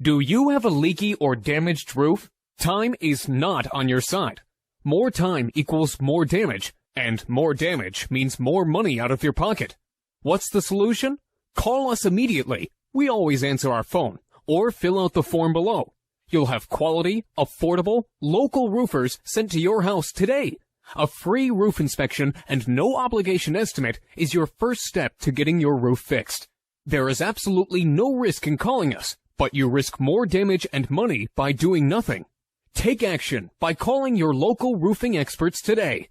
Do you have a leaky or damaged roof? Time is not on your side. More time equals more damage, and more damage means more money out of your pocket. What's the solution? Call us immediately. We always answer our phone, or fill out the form below. You'll have quality, affordable, local roofers sent to your house today. A free roof inspection and no obligation estimate is your first step to getting your roof fixed. There is absolutely no risk in calling us, but you risk more damage and money by doing nothing. Take action by calling your local roofing experts today.